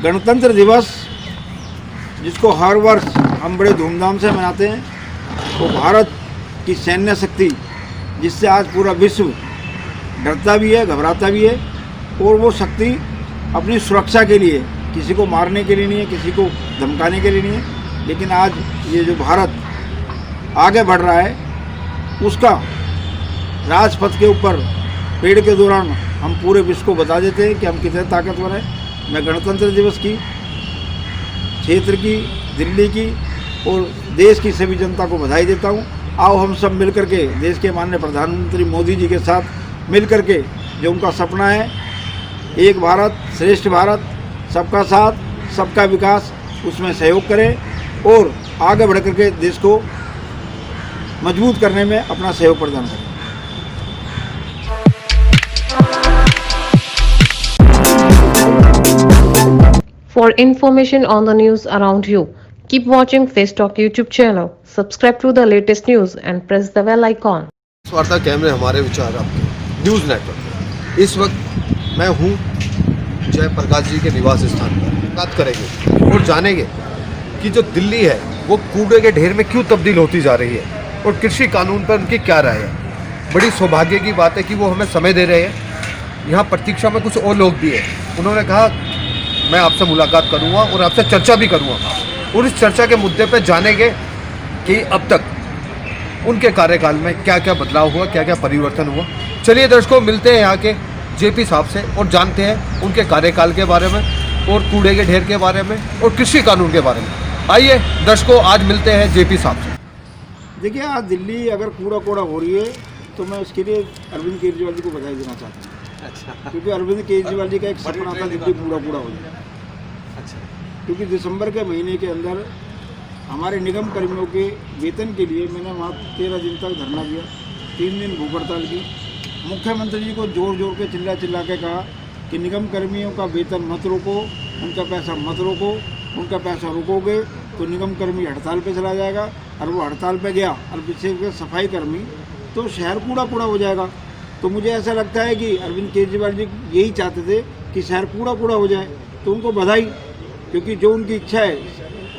गणतंत्र दिवस जिसको हर वर्ष हम बड़े धूमधाम से मनाते हैं, वो भारत की सैन्य शक्ति जिससे आज पूरा विश्व डरता भी है, घबराता भी है, और वो शक्ति अपनी सुरक्षा के लिए, किसी को मारने के लिए नहीं है, किसी को धमकाने के लिए नहीं है, लेकिन आज ये जो भारत आगे बढ़ रहा है उसका राजपथ के ऊपर पेड़ के दौरान हम पूरे विश्व को बता देते हैं कि हम कितने ताकतवर हैं। मैं गणतंत्र दिवस की, क्षेत्र की, दिल्ली की और देश की सभी जनता को बधाई देता हूं। आओ हम सब मिलकर के देश के माननीय प्रधानमंत्री मोदी जी के साथ मिलकर के जो उनका सपना है, एक भारत श्रेष्ठ भारत, सबका साथ सबका विकास, उसमें सहयोग करें और आगे बढ़ कर के देश को मजबूत करने में अपना सहयोग प्रदान करें। For information on the news around you, keep watching Face Talk YouTube channel. Subscribe to the latest news and press the bell icon. इस वार्ता कैमरे हमारे विचार आपके न्यूज़ नेटवर्क। इस वक्त मैं हूँ जयप्रकाश जी के निवास स्थान पर। बात करेंगे और जानेंगे कि जो दिल्ली है वो कूड़े के ढेर में क्यों तब्दील होती जा रही है और कृषि कानून पर उनकी क्या राय है। बड़ी सौभाग्य की बात है कि वो हमें समय दे रहे हैं। यहाँ प्रतीक्षा में कुछ और लोग भी हैं। उन्होंने कहा मैं आपसे मुलाकात करूँगा और आपसे चर्चा भी करूँगा और इस चर्चा के मुद्दे पर जानेंगे कि अब तक उनके कार्यकाल में क्या क्या बदलाव हुआ, क्या क्या परिवर्तन हुआ। चलिए दर्शकों, मिलते हैं यहाँ के जेपी साहब से और जानते हैं उनके कार्यकाल के बारे में और कूड़े के ढेर के बारे में और कृषि कानून के बारे में। आइए दर्शकों, आज मिलते हैं जेपी साहब से। देखिए, आज दिल्ली अगर कूड़ा कूड़ा हो रही है तो मैं उसके लिए अरविंद केजरीवाल जी को बधाई देना चाहता हूँ। अच्छा। क्योंकि अरविंद केजरीवाल जी का एक सपना था दिल्ली कूड़ा कूड़ा हो जाए। अच्छा। क्योंकि दिसंबर के महीने के अंदर हमारे निगम कर्मियों के वेतन के लिए मैंने वहाँ 13 दिन तक धरना दिया, 3 दिन भूख हड़ताल की। मुख्यमंत्री जी को जोर जोर के चिल्ला के कहा कि निगम कर्मियों का वेतन मत रोको, उनका पैसा मत रोको, उनका पैसा रोकोगे तो निगम कर्मी हड़ताल पे चला जाएगा, और वो हड़ताल पे गया और पीछे के सफाई कर्मी तो शहर कूड़ा कूड़ा हो जाएगा। तो मुझे ऐसा लगता है कि अरविंद केजरीवाल जी यही चाहते थे कि शहर कूड़ा कूड़ा हो जाए, तो उनको बधाई, क्योंकि जो उनकी इच्छा है,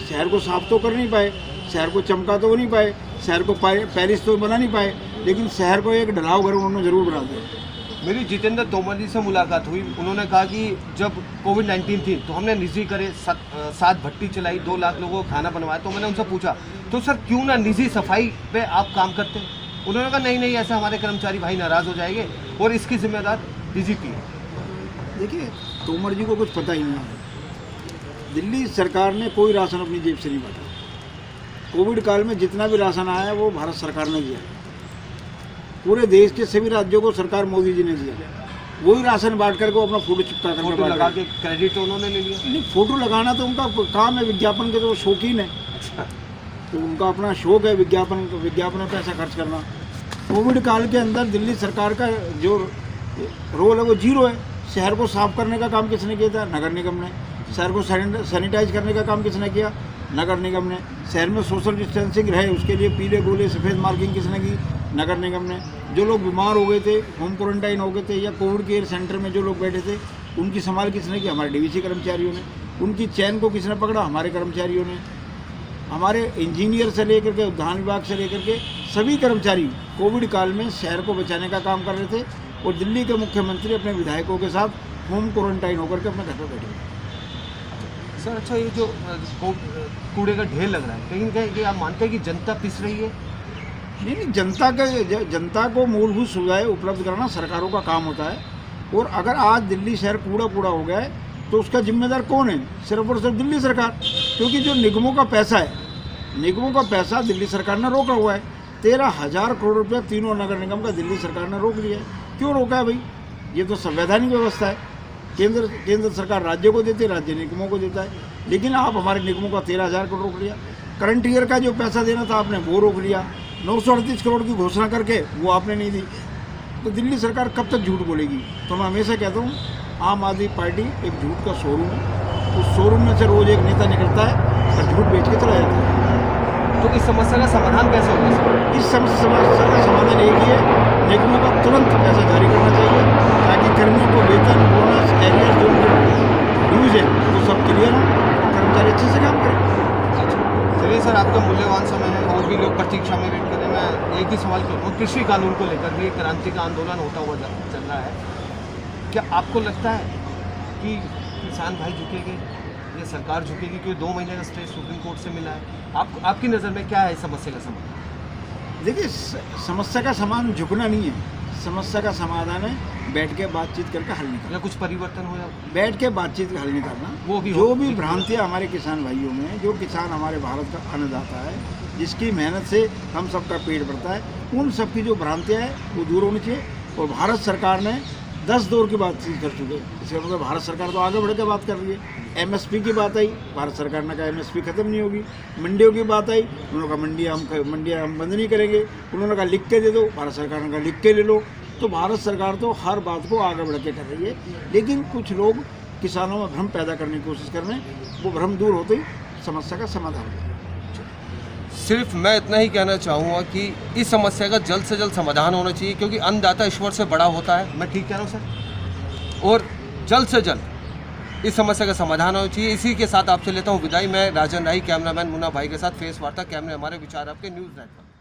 शहर को साफ तो कर नहीं पाए, शहर को चमका तो नहीं पाए, शहर को पेरिस तो बना नहीं पाए, लेकिन शहर को एक ढलाव घर उन्होंने ज़रूर बना दिया। मेरी जितेंद्र तोमर जी से मुलाकात हुई। उन्होंने कहा कि जब कोविड-19 थी तो हमने निजी करे 7 भट्टी चलाई, 2 लाख लोगों को खाना बनवाया। तो मैंने उनसे पूछा तो सर क्यों ना निजी सफाई पे आप काम करते। उन्होंने कहा नहीं ऐसा हमारे कर्मचारी भाई नाराज़ हो जाएंगे और इसकी जिम्मेदार डीजीपी है। देखिए, तोमर जी को कुछ पता ही नहीं है। दिल्ली सरकार ने कोई राशन अपनी जेब से नहीं बांटा। कोविड काल में जितना भी राशन आया है वो भारत सरकार ने दिया। पूरे देश के सभी राज्यों को सरकार मोदी जी ने दिया। वही राशन बांट करके वो अपना फोटो चिपका कर लगा के क्रेडिट उन्होंने ले लिया। नहीं, फोटो लगाना तो उनका काम है, विज्ञापन के तो वो शौकीन है। तो उनका अपना शौक है विज्ञापन में पैसा खर्च करना। कोविड काल के अंदर दिल्ली सरकार का जो रोल है वो 0 है। शहर को साफ करने का काम किसने किया था? नगर निगम ने। शहर को सैनिटाइज करने का काम किसने किया? नगर निगम ने। शहर में सोशल डिस्टेंसिंग रहे उसके लिए पीले गोले सफ़ेद मार्किंग किसने की? नगर निगम ने। जो लोग बीमार हो गए थे, होम क्वारंटाइन हो गए थे, या कोविड केयर सेंटर में जो लोग बैठे थे, उनकी संभाल किसने की? हमारे डीवीसी कर्मचारियों ने। उनकी चैन को किसने पकड़ा? हमारे कर्मचारियों ने। हमारे इंजीनियर से लेकर के उद्यान विभाग से लेकर के सभी कर्मचारी कोविड काल में शहर को बचाने का काम कर रहे थे, और दिल्ली के मुख्यमंत्री अपने विधायकों के साथ होम क्वारंटाइन होकर के अपने घर पर बैठे हुए। सर अच्छा, ये जो कूड़े का ढेर लग रहा है, कहीं कहीं आप मानते हैं कि जनता पिस रही है? नहीं, जनता को मूलभूत सुविधाएं उपलब्ध कराना सरकारों का काम होता है। और अगर आज दिल्ली शहर कूड़ा कूड़ा हो गया है तो उसका जिम्मेदार कौन है? सिर्फ और सिर्फ दिल्ली सरकार। क्योंकि जो निगमों का पैसा है, निगमों का पैसा दिल्ली सरकार ने रोका हुआ है। 13,000 करोड़ रुपया तीनों नगर निगम का दिल्ली सरकार ने रोक लिया है। क्यों रोका है भाई? ये तो संवैधानिक व्यवस्था है। केंद्र सरकार राज्यों को देती है, राज्य निगमों को देता है। लेकिन आप हमारे निगमों का 13,000 करोड़ रोक लिया। करंट ईयर का जो पैसा देना था आपने वो रोक लिया। 938 करोड़ की घोषणा करके वो आपने नहीं दी। तो दिल्ली सरकार कब तक झूठ बोलेगी? तो मैं हमेशा कहता हूँ, आम आदमी पार्टी एक झूठ का शोरूम है। उस शोरूम में से रोज एक नेता निकलता है और झूठ बेच के चला जाता है। तो इस समस्या का समाधान कैसे होगा? इस समस्या का समाधान एक ही है, निगमों का तुरंत पैसा जारी करना चाहिए ताकि कर्मियों को वेतन, बोनस, एरियर जो ड्यूज है वो सब क्लियर अच्छे से काम करें। चलिए सर, आपका मूल्यवान समय है और भी लोग प्रतीक्षा में वेट कर रहे हैं। मैं एक ही सवाल करूँगा, कृषि कानून को लेकर भी क्रांति का आंदोलन होता हुआ चल रहा है। क्या आपको लगता है कि किसान भाई झुकेंगे या सरकार झुकेगी? क्योंकि 2 महीने का स्टे सुप्रीम कोर्ट से मिला है। आपकी नज़र में क्या है समस्या का समाधान? देखिए, समस्या का समाधान झुकना नहीं है, समस्या का समाधान है बैठ के बातचीत करके हल निकालना, या कुछ परिवर्तन हो या बैठ के बातचीत का हल निकालना। वो भी जो भी भ्रांतियाँ हमारे किसान भाइयों में हैं, जो किसान हमारे भारत का अन्नदाता है, जिसकी मेहनत से हम सबका पेट भरता है, उन सब की जो भ्रांतियाँ हैं वो दूर होनी चाहिए। और भारत सरकार ने 10 दौर की बातचीत कर चुके हैं। इसका मतलब भारत सरकार तो आगे बढ़ के बात कर रही है। MSP की बात आई, भारत सरकार ने कहा MSP खत्म नहीं होगी। मंडियों की बात आई, उन्होंने कहा मंडियाँ हम बंद नहीं करेंगे। उन्होंने कहा लिख के दे दो, भारत सरकार ने कहा लिख के ले लो। तो भारत सरकार तो हर बात को आगे बढ़ के कर रही है, लेकिन कुछ लोग किसानों में भ्रम पैदा करने की कोशिश कर रहे हैं। वो भ्रम दूर होते ही समस्या का समाधान होगा। सिर्फ मैं इतना ही कहना चाहूँगा कि इस समस्या का जल्द से जल्द समाधान होना चाहिए, क्योंकि अन्नदाता ईश्वर से बड़ा होता है। मैं ठीक कह रहा हूँ सर? और जल्द से जल्द इस समस्या का समाधान होना चाहिए। इसी के साथ आपसे लेता हूँ विदाई। मैं राजन राही, कैमरामैन मुन्ना भाई के साथ फेस वार्ता, कैमरे हमारे, विचार आपके, न्यूज़ नेटवर्क।